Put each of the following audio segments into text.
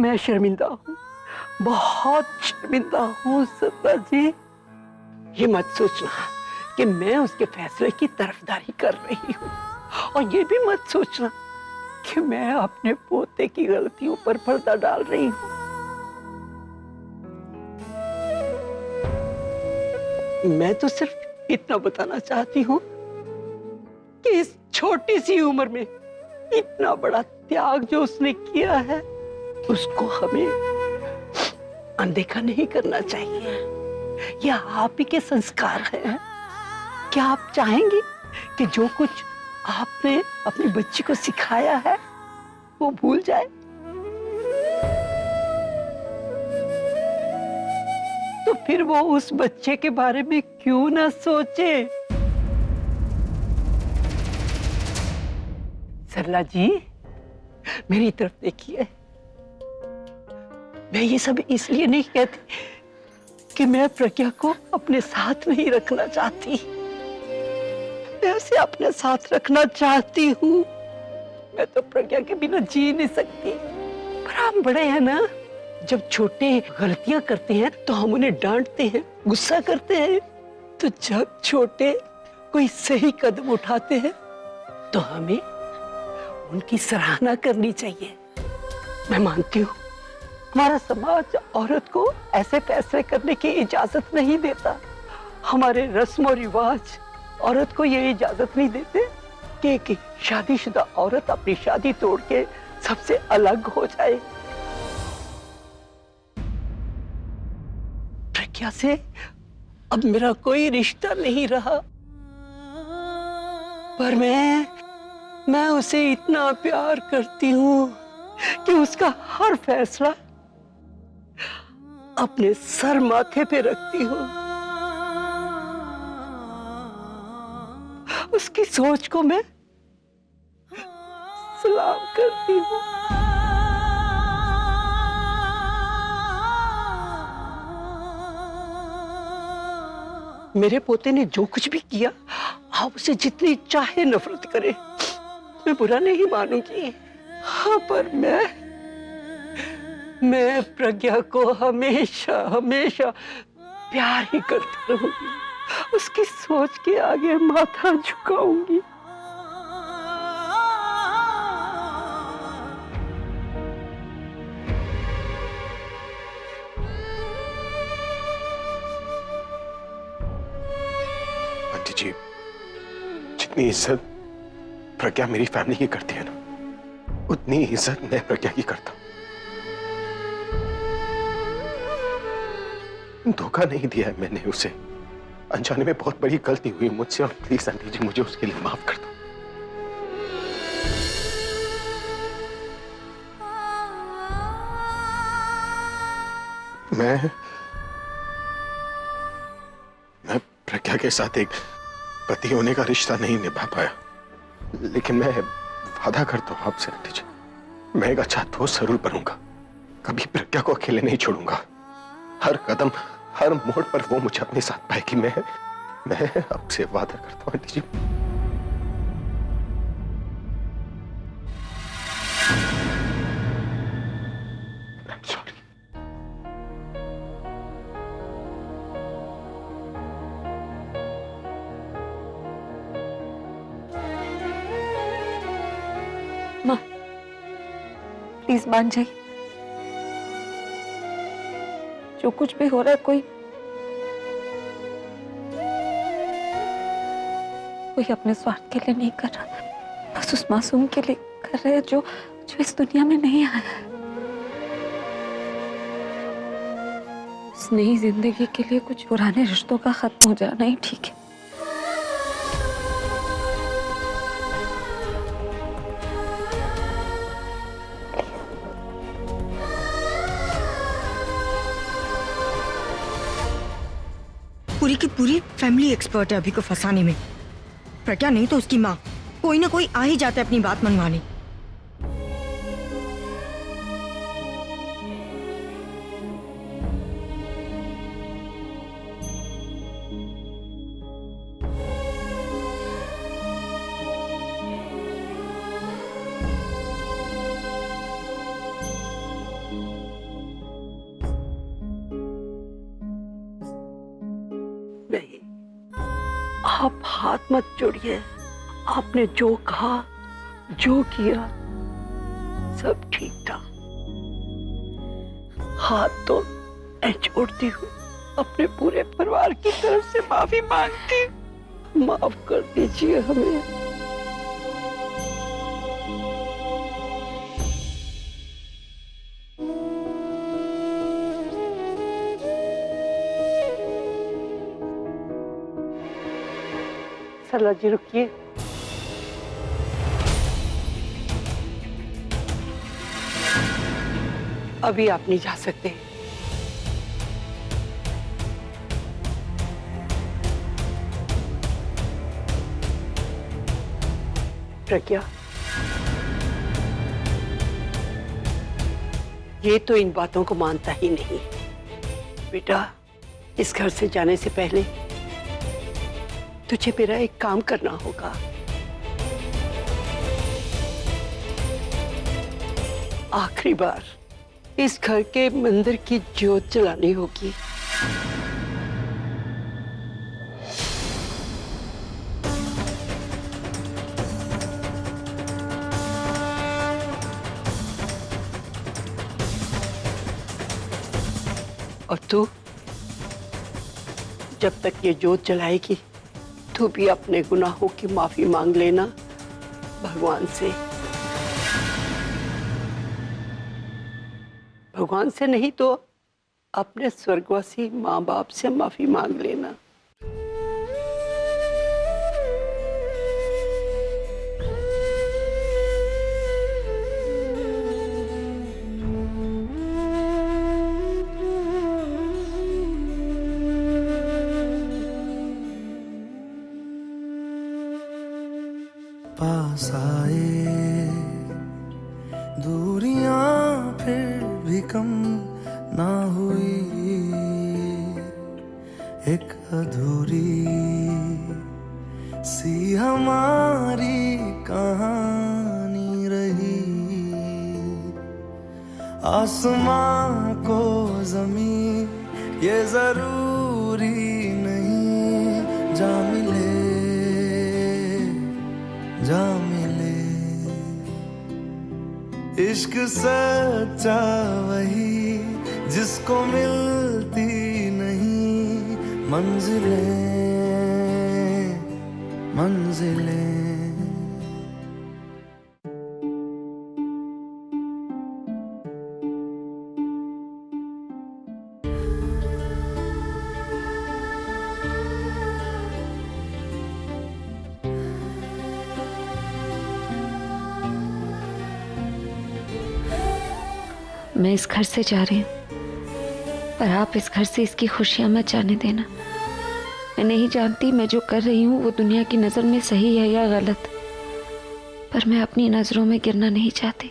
मैं शर्मिंदा हूँ, बहुत शर्मिंदा हूँ सरला जी। ये मत सोचना कि मैं उसके फैसले की तरफदारी कर रही हूँ, और ये भी मत सोचना कि मैं अपने पोते की गलतियों पर पर्दा डाल रही हूँ। मैं तो सिर्फ इतना बताना चाहती हूँ कि इस छोटी सी उम्र में इतना बड़ा त्याग जो उसने किया है, उसको हमें अनदेखा नहीं करना चाहिए। यह आप ही के संस्कार हैं। क्या आप चाहेंगे कि जो कुछ आपने अपनी बच्ची को सिखाया है वो भूल जाए? तो फिर वो उस बच्चे के बारे में क्यों ना सोचे? सरला जी, मेरी तरफ देखिए। मैं ये सब इसलिए नहीं कहती कि मैं प्रज्ञा को अपने साथ नहीं रखना चाहती। मैं उसे अपने साथ रखना चाहती हूँ। मैं तो प्रज्ञा के बिना जी नहीं सकती। पर हम बड़े हैं ना, जब छोटे गलतियां करते हैं तो हम उन्हें डांटते हैं, गुस्सा करते हैं। तो जब छोटे कोई सही कदम उठाते हैं तो हमें उनकी सराहना करनी चाहिए। मैं मानती हूँ हमारा समाज औरत को ऐसे फैसले करने की इजाजत नहीं देता। हमारे रस्म और रिवाज औरत को ये इजाजत नहीं देते कि एक शादीशुदा औरत अपनी शादी तोड़ के सबसे अलग हो जाए। प्रज्ञा से अब मेरा कोई रिश्ता नहीं रहा, पर मैं उसे इतना प्यार करती हूँ कि उसका हर फैसला अपने सर माथे पे रखती हूँ। उसकी सोच को मैं सलाम करती हूँ। मेरे पोते ने जो कुछ भी किया, आप उसे जितनी चाहे नफरत करे, मैं बुरा नहीं मानूंगी। हाँ, पर मैं प्रज्ञा को हमेशा हमेशा प्यार ही करती रहूंगी। उसकी सोच के आगे माथा झुकाऊंगी। आंटी जी, जितनी इज्जत प्रज्ञा मेरी फैमिली की करती है ना, उतनी इज्जत मैं प्रज्ञा की करता हूं। धोखा नहीं दिया है मैंने उसे। अनजाने में बहुत बड़ी गलती हुई मुझसे, और प्लीज आंटी जी मुझे उसके लिए माफ कर दो। मैं प्रज्ञा के साथ एक पति होने का रिश्ता नहीं निभा पाया, लेकिन मैं वादा करता हूं आपसे आंटी जी, मैं एक अच्छा दोस्त जरूर बनूंगा। कभी प्रज्ञा को अकेले नहीं छोड़ूंगा। हर कदम, हर मोड़ पर वो मुझे अपने साथ पाएगी। मैं आपसे वादा करता हूं आंटी जी। सॉरी। माँ, प्लीज मान जाइए। जो कुछ भी हो रहा है, कोई अपने स्वार्थ के लिए नहीं कर रहा, बस उस मासूम के लिए कर रहे हैं जो इस दुनिया में नहीं आया है। इस नई जिंदगी के लिए कुछ पुराने रिश्तों का खत्म हो जाना ही ठीक है। पूरी की पूरी फैमिली एक्सपर्ट है अभी को फंसाने में। प्रज्ञा नहीं तो उसकी माँ, कोई ना कोई आ ही जाता है अपनी बात मनवाने। आप हाथ मत जोड़िए। आपने जो कहा, जो किया, सब ठीक था। हाथ तो मैं जोड़ती हूँ, अपने पूरे परिवार की तरफ से माफी मांगती हूँ। माफ कर दीजिए हमें। सरला जी रुकिए। अभी आप नहीं जा सकते। प्रज्ञा, ये तो इन बातों को मानता ही नहीं। बेटा, इस घर से जाने से पहले तुझे मेरा एक काम करना होगा। आखिरी बार इस घर के मंदिर की ज्योत जलानी होगी। और तू जब तक ये ज्योत जलाएगी, तू भी अपने गुनाहों की माफी मांग लेना भगवान से। भगवान से नहीं तो अपने स्वर्गवासी माँ बाप से माफी मांग लेना। पास आए दूरियां फिर भी कम ना हुई, एक अधूरी सी हमारी कहानी रही। आसमां को ज़मीन ये जरूरी नहीं, जा मिले जा मिले। इश्क सच्चा वही जिसको मिलती नहीं मंजिलें मंजिलें। मैं इस घर से जा रही हूँ, पर आप इस घर से इसकी खुशियां मत जाने देना। मैं नहीं जानती मैं जो कर रही हूँ वो दुनिया की नज़र में सही है या गलत, पर मैं अपनी नज़रों में गिरना नहीं चाहती।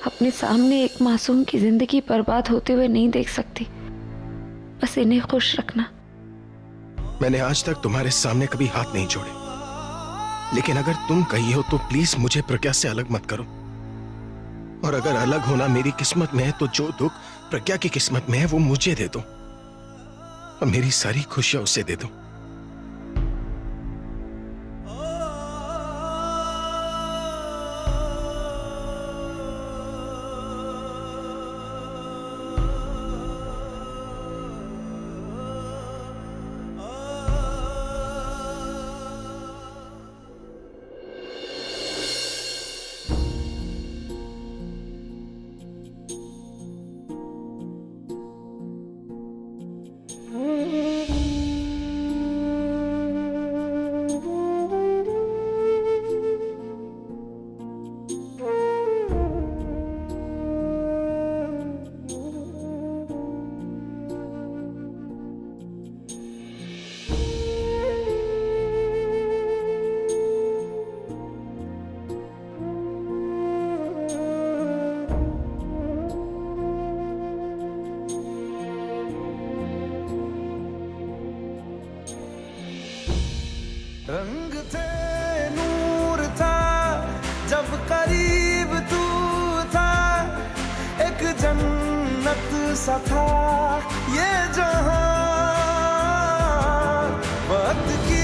अपने सामने एक मासूम की जिंदगी बर्बाद होते हुए नहीं देख सकती। बस इन्हें खुश रखना। मैंने आज तक तुम्हारे सामने कभी हाथ नहीं जोड़े, लेकिन अगर तुम कही हो तो प्लीज मुझे प्रज्ञा से अलग मत करो। और अगर अलग होना मेरी किस्मत में है तो जो दुख प्रज्ञा की किस्मत में है वो मुझे दे दो, और मेरी सारी खुशियां उसे दे दो। रंग थे नूर था जब करीब तू था, एक जन्नत सा था ये जहां। वक्त की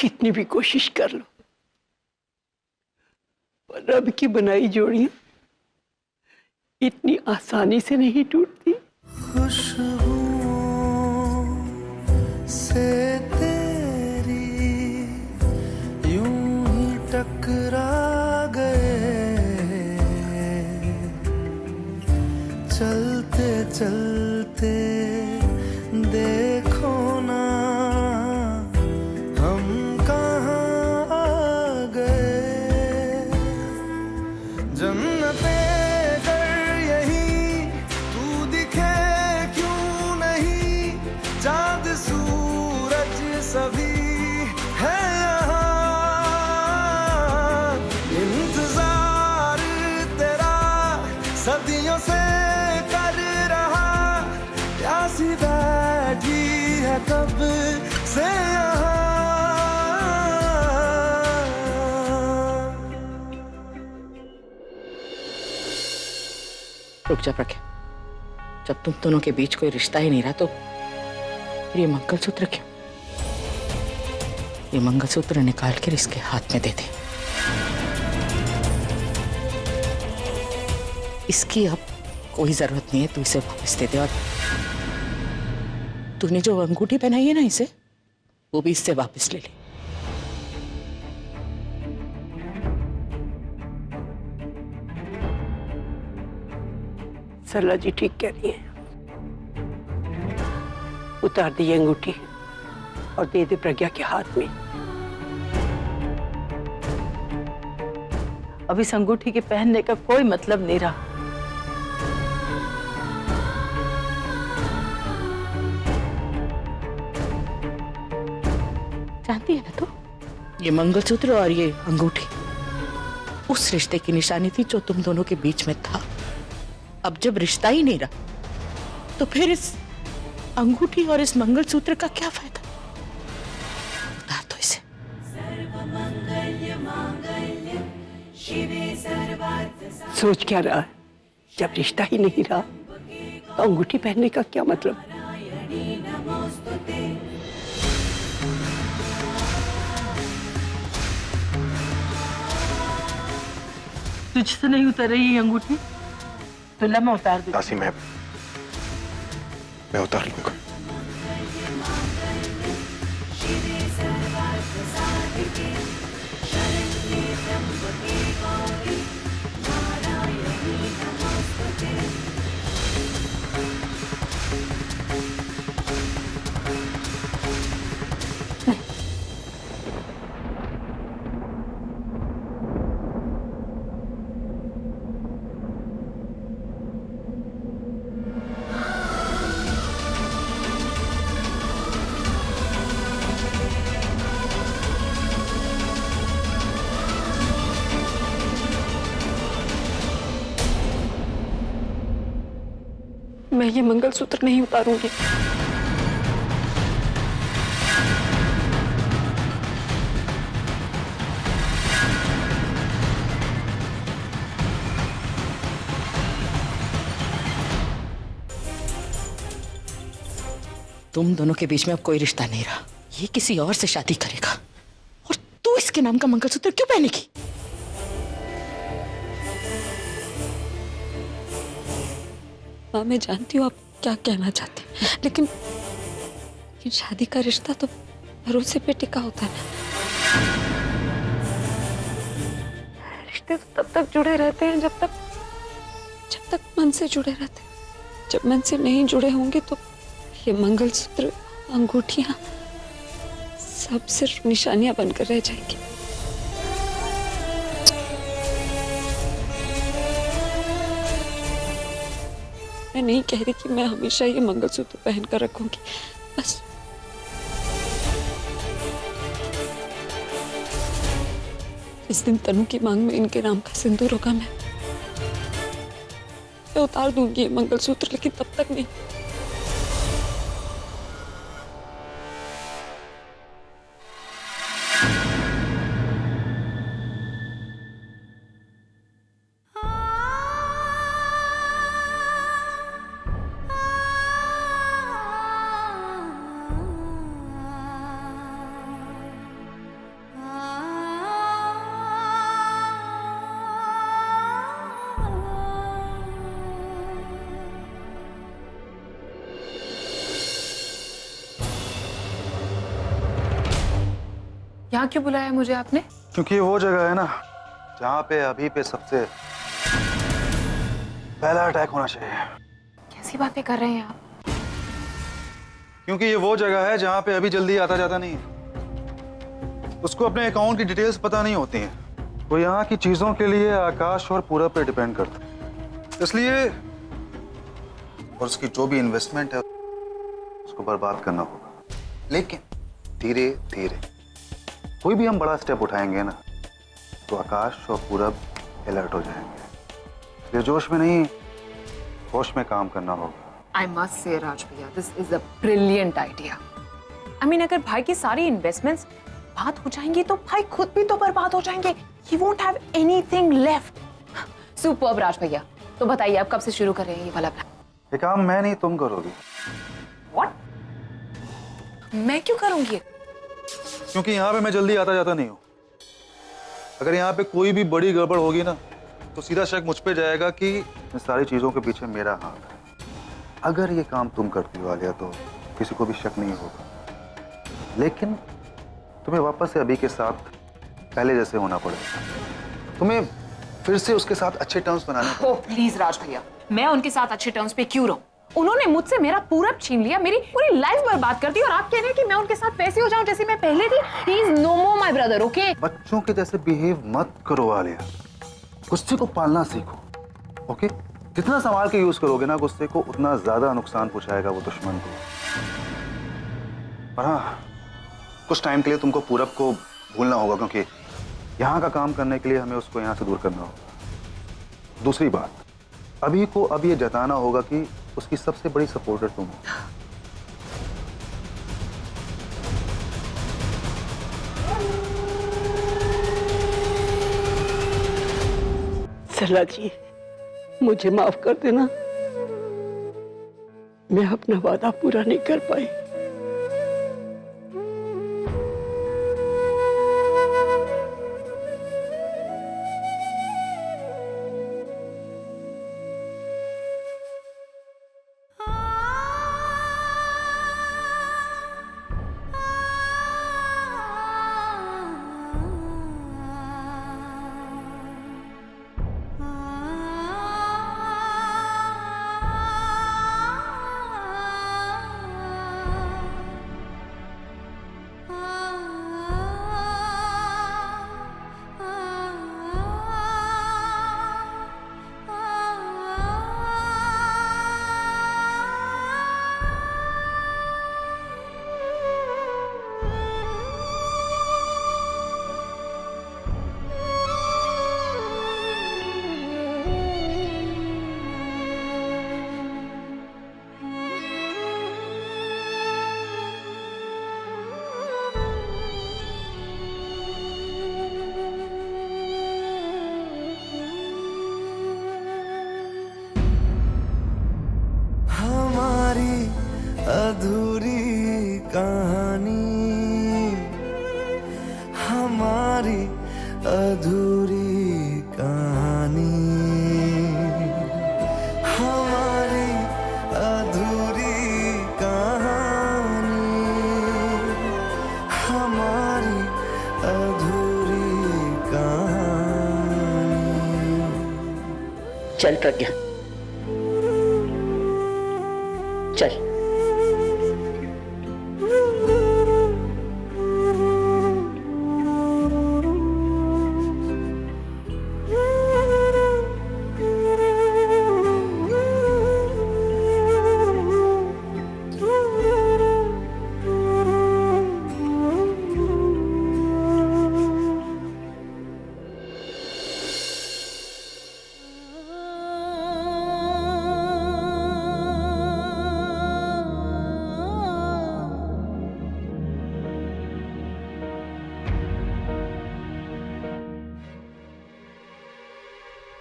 कितनी भी कोशिश कर लो, पर रब की बनाई जोड़ियां इतनी आसानी से नहीं टूटती। खुशबू से तेरी यूं ही टकरा गए, चलते चलते देखो ना हम कहाँ आ गए। जन्नते अगर यही तू दिखे क्यों नहीं, चांद सूरज सभी है यहाँ। इंतजार तेरा सदियों से कर रहा, प्यासी बैठी है कब से यहाँ। रुक जा प्रज्ञा, जब तुम दोनों के बीच कोई रिश्ता ही नहीं रहा तो फिर ये मंगलसूत्र क्यों? ये मंगलसूत्र निकाल कर इसके हाथ में दे दे। इसकी अब कोई जरूरत नहीं है, तू इसे वापस दे दे। और तूने जो अंगूठी पहनाई है ना इसे, वो भी इससे वापस ले ले। सरला जी ठीक कह रही है, उतार दी अंगूठी और दे दे प्रज्ञा के हाथ में। अब इस अंगूठी के पहनने का कोई मतलब नहीं रहा। जानती है ना तो, ये मंगलसूत्र और ये अंगूठी उस रिश्ते की निशानी थी जो तुम दोनों के बीच में था। अब जब रिश्ता ही नहीं रहा तो फिर इस अंगूठी और इस मंगलसूत्र का क्या फायदा? उतार दो इसे। सोच क्या रहा है? जब रिश्ता ही नहीं रहा तो अंगूठी पहनने का क्या मतलब? तुझसे नहीं उतर रही ये अंगूठी तो ला मैं उतार दूं। दासी मैं उतार लूंगा। मैं ये मंगलसूत्र नहीं उतारूंगी। तुम दोनों के बीच में अब कोई रिश्ता नहीं रहा। ये किसी और से शादी करेगा और तू इसके नाम का मंगलसूत्र क्यों पहनेगी? माँ, मैं जानती हूँ आप क्या कहना चाहते हैं, लेकिन शादी का रिश्ता तो भरोसे पे टिका होता है ना। रिश्ते तो तब तक जुड़े रहते हैं जब तक मन से जुड़े रहते हैं। जब मन से नहीं जुड़े होंगे तो ये मंगलसूत्र, अंगूठियां सब सिर्फ निशानियां बनकर रह जाएंगी। मैं नहीं कह रही कि मैं हमेशा ये मंगलसूत्र पहन कर रखूंगी, बस इस दिन तनु की मांग में इनके नाम का सिंदूर होगा। मैं उतार दूंगी ये मंगलसूत्र, लेकिन तब तक नहीं। यहाँ क्यों बुलाया मुझे आपने? क्योंकि ये वो जगह है ना जहाँ पे अभी पे सबसे पहला अटैक होना चाहिए। कैसी बातें कर रहे हैं आप? क्योंकि ये वो जगह है जहाँ पे अभी जल्दी आता जाता नहीं है। उसको अपने अकाउंट की डिटेल्स पता नहीं होती हैं। वो यहाँ की चीजों के लिए आकाश और पूरब पे डिपेंड करता है। इसलिए और उसकी जो भी इन्वेस्टमेंट है उसको बर्बाद करना होगा, लेकिन धीरे धीरे। कोई भी हम बड़ा स्टेप उठाएंगे ना तो आकाश और पूरब अलर्ट हो जाएंगे। ये जोश में नहीं, होश में काम करना होगा। I must say, राज भैया, this is a brilliant idea. I mean, अगर भाई की सारी इन्वेस्टमेंट्स बात हो जाएंगी तो भाई खुद भी तो बर्बाद हो जाएंगे। He won't have anything left. Superb, राज भैया। तो बताइए आप कब से शुरू कर रहे हैं ये वाला प्लान? ये काम मैं नहीं तुम करोगी। What? मैं क्यों करूंगी? क्योंकि यहाँ पे मैं जल्दी आता जाता नहीं हूँ। अगर यहाँ पे कोई भी बड़ी गड़बड़ होगी ना तो सीधा शक मुझ पे जाएगा कि इन सारी चीजों के पीछे मेरा हाथ है। अगर ये काम तुम करती हो आलिया तो किसी को भी शक नहीं होगा, लेकिन तुम्हें वापस से अभी के साथ पहले जैसे होना पड़ेगा। तुम्हें फिर से उसके साथ अच्छे टर्म्स बनाने। ओह प्लीज राज भैया, मैं उनके साथ अच्छे टर्म्स पे क्यों रहूं? उन्होंने मुझसे मेरा पूरब छीन लिया, मेरी पूरी लाइफ बर्बाद कर दी, और आप कह रहे हैं कि मैं उनके साथ वैसे हो जाऊं जैसे मैं पहले थी? He is no more my brother, okay? बच्चों के जैसे बिहेव मत करो आलिया। गुस्से को पालना सीखो, ओके? जितना संभाल के यूज करोगे ना गुस्से को, उतना ज्यादा नुकसान पहुंचाएगा वो दुश्मन को। पर हाँ, कुछ टाइम के लिए तुमको पूरब को भूलना होगा, क्योंकि यहाँ का काम करने के लिए हमें उसको यहाँ से दूर करना होगा। दूसरी बात, अभी को अब ये जताना होगा कि उसकी सबसे बड़ी सपोर्टर तुम हो। सरला जी, मुझे माफ कर देना, मैं अपना वादा पूरा नहीं कर पाई। अधूरी कहानी, हमारी अधूरी कहानी, हमारी अधूरी कहानी, हमारी अधूरी कहानी। चल प्रज्ञा, चल।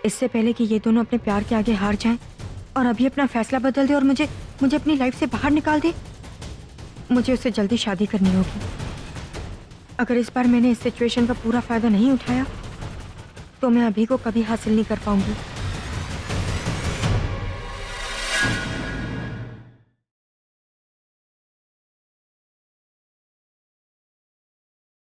इससे पहले कि ये दोनों अपने प्यार के आगे हार जाएं और अभी अपना फैसला बदल दे और मुझे अपनी लाइफ से बाहर निकाल दे, मुझे उससे जल्दी शादी करनी होगी। अगर इस बार मैंने इस सिचुएशन का पूरा फायदा नहीं उठाया तो मैं अभी को कभी हासिल नहीं कर पाऊंगी।